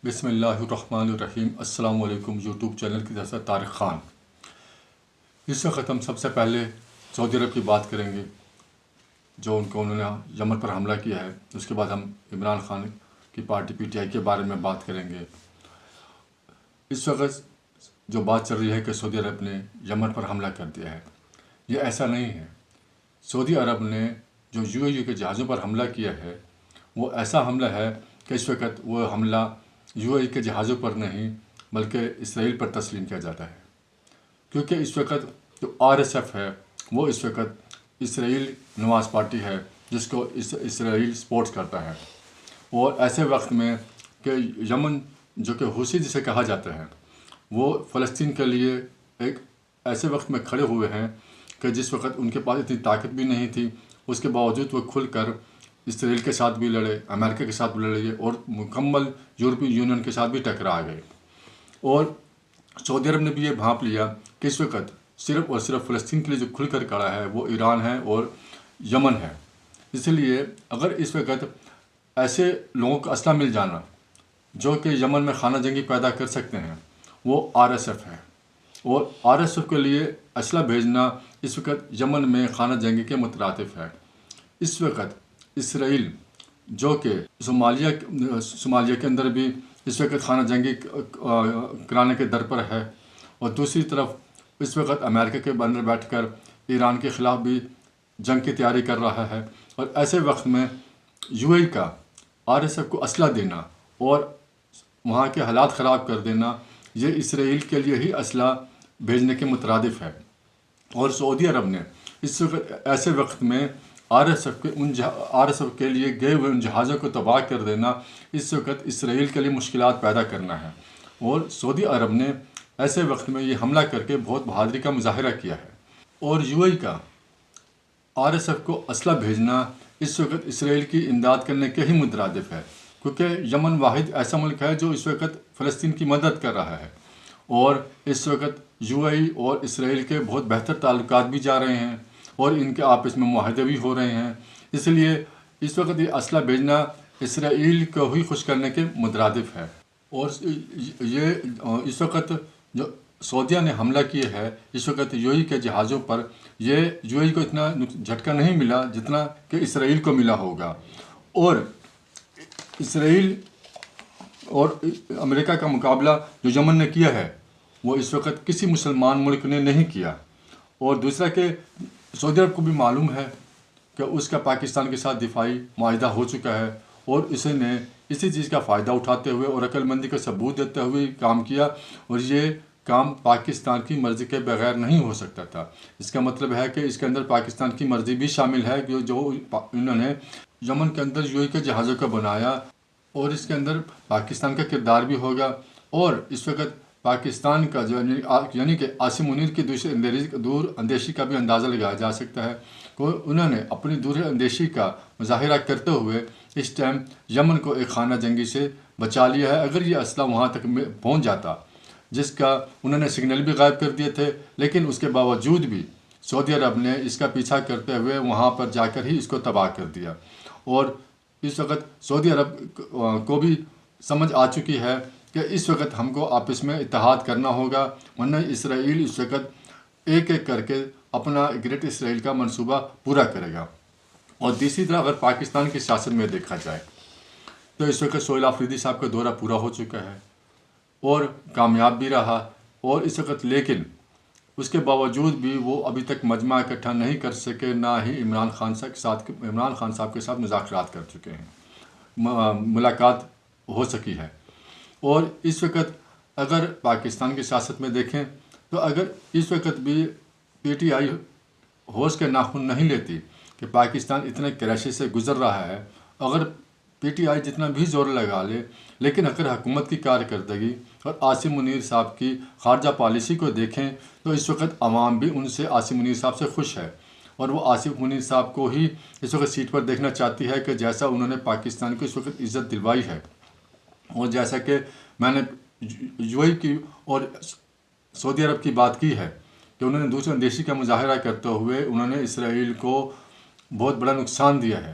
بسم اللہ الرحمن الرحیم۔ السلام علیکم یوٹیوب چینل کی طرف سے طارق خان۔ اس وقت ہم سب سے پہلے سعودی عرب کی بات کریں گے، جو انہوں نے یمن پر حملہ کیا ہے۔ اس کے بعد ہم عمران خان کی پارٹی PTI کے بارے میں بات کریں گے۔ اس وقت جو بات چل رہی ہے کہ سعودی عرب نے یمن پر حملہ کر دیا ہے، یہ ایسا نہیں ہے۔ سعودی عرب نے جو UAE کے جہازوں پر حملہ کیا ہے، وہ ایسا حملہ ہے کہ اس وقت وہ حملہ UAE کے جہازوں پر نہیں بلکہ اسرائیل پر تسلیم کیا جاتا ہے، کیونکہ اس وقت جو RSF ہے وہ اس وقت اسرائیل نواز پارٹی ہے، جس کو اسرائیل سپورٹ کرتا ہے۔ اور ایسے وقت میں کہ یمن جو کہ حوثی جسے کہا جاتا ہے، وہ فلسطین کے لیے ایک ایسے وقت میں کھڑے ہوئے ہیں کہ جس وقت ان کے پاس اتنی طاقت بھی نہیں تھی، اس کے باوجود وہ کھل کر اسرائیل کے ساتھ بھی لڑے، امریکہ کے ساتھ بھی لڑے اور مکمل یورپی یونین کے ساتھ بھی ٹکرا گئے۔ اور سعودی عرب نے بھی یہ بھانپ لیا کہ اس وقت صرف اور صرف فلسطین کے لیے جو کھل کر کھڑا ہے وہ ایران ہے اور یمن ہے۔ اس لیے اگر اس وقت ایسے لوگوں کو اسلحہ مل جانا جو کہ یمن میں خانہ جنگی پیدا کر سکتے ہیں، وہ RSF ہے۔ اور RSF کے لیے اسلحہ بھیجنا اس وقت یمن میں خانہ جنگی کے مترادف ہے۔ اس وقت اسرائیل جو کہ صومالیہ کے اندر بھی اس وقت خانہ جنگی کرانے کے در پر ہے، اور دوسری طرف اس وقت امریکہ کے اندر بیٹھ کر ایران کے خلاف بھی جنگ کی تیاری کر رہا ہے۔ اور ایسے وقت میں UAE کا RSF کو اسلحہ دینا اور وہاں کے حالات خراب کر دینا، یہ اسرائیل کے لیے ہی اسلحہ بھیجنے کے مترادف ہے۔ اور سعودی عرب نے اس وقت ایسے وقت میں RSF کے لیے گئے ہوئے ان جہازوں کو تباہ کر دینا، اس وقت اسرائیل کے لیے مشکلات پیدا کرنا ہے۔ اور سعودی عرب نے ایسے وقت میں یہ حملہ کر کے بہت بہادری کا مظاہرہ کیا ہے۔ اور UAE کا RSF کو اسلحہ بھیجنا اس وقت اسرائیل کی امداد کرنے کے ہی مترادف ہے، کیونکہ یمن واحد ایسا ملک ہے جو اس وقت فلسطین کی مدد کر رہا ہے۔ اور اس وقت UAE اور اسرائیل کے بہت بہتر تعلقات بھی جا رہے ہیں اور ان کے آپس میں معاہدے بھی ہو رہے ہیں۔ اس لیے اس وقت یہ اسلحہ بھیجنا اسرائیل کو ہی خوش کرنے کے مترادف ہے۔ اور یہ اس وقت جو سعودیہ نے حملہ کیا ہے اس وقت UAE کے جہازوں پر، یہ UAE کو اتنا جھٹکا نہیں ملا جتنا کہ اسرائیل کو ملا ہوگا۔ اور اسرائیل اور امریکہ کا مقابلہ جو یمن نے کیا ہے، وہ اس وقت کسی مسلمان ملک نے نہیں کیا۔ اور دوسرا کہ سعودی عرب کو بھی معلوم ہے کہ اس کا پاکستان کے ساتھ دفاعی معاہدہ ہو چکا ہے، اور اس نے اسی چیز کا فائدہ اٹھاتے ہوئے اور عقل مندی کا ثبوت دیتے ہوئے کام کیا، اور یہ کام پاکستان کی مرضی کے بغیر نہیں ہو سکتا تھا۔ اس کا مطلب ہے کہ اس کے اندر پاکستان کی مرضی بھی شامل ہے، جو انہوں نے یمن کے اندر UAE کے جہازوں کو بنایا، اور اس کے اندر پاکستان کا کردار بھی ہوگا۔ اور اس وقت پاکستان کا جو یعنی کہ عاصم منیر کی دور اندیشی کا بھی اندازہ لگایا جا سکتا ہے کہ انہوں نے اپنی دور اندیشی کا مظاہرہ کرتے ہوئے اس ٹائم یمن کو ایک خانہ جنگی سے بچا لیا ہے۔ اگر یہ اسلحہ وہاں تک پہنچ جاتا، جس کا انہوں نے سگنل بھی غائب کر دیے تھے، لیکن اس کے باوجود بھی سعودی عرب نے اس کا پیچھا کرتے ہوئے وہاں پر جا کر ہی اس کو تباہ کر دیا۔ اور اس وقت سعودی عرب کو بھی سمجھ آ چکی ہے کہ اس وقت ہم کو آپس میں اتحاد کرنا ہوگا، ورنہ اسرائیل اس وقت ایک ایک کر کے اپنا گریٹ اسرائیل کا منصوبہ پورا کرے گا۔ اور تیسری طرح اگر پاکستان کی سیاست میں دیکھا جائے تو اس وقت سہیل آفریدی صاحب کا دورہ پورا ہو چکا ہے اور کامیاب بھی رہا، اور اس وقت لیکن اس کے باوجود بھی وہ ابھی تک مجمع اکٹھا نہیں کر سکے، نہ ہی عمران خان صاحب کے ساتھ مذاکرات کر چکے ہیں، ملاقات ہو سکی ہے۔ اور اس وقت اگر پاکستان کی سیاست میں دیکھیں تو اگر اس وقت بھی PTI ہوش کے ناخن نہیں لیتی کہ پاکستان اتنے کرائسس سے گزر رہا ہے، اگر PTI جتنا بھی زور لگا لے، لیکن اگر حکومت کی کارکردگی اور عاصم منیر صاحب کی خارجہ پالیسی کو دیکھیں تو اس وقت عوام بھی ان سے عاصم منیر صاحب سے خوش ہے، اور وہ عاصم منیر صاحب کو ہی اس وقت سیٹ پر دیکھنا چاہتی ہے کہ جیسا انہوں نے پاکستان کو اس وقت عزت دلوائی ہے، اور جیسا کہ میں نے UAE کی اور سعودی عرب کی بات کی ہے کہ انہوں نے دوسرے اندیشی کا مظاہرہ کرتے ہوئے انہوں نے اسرائیل کو بہت بڑا نقصان دیا ہے۔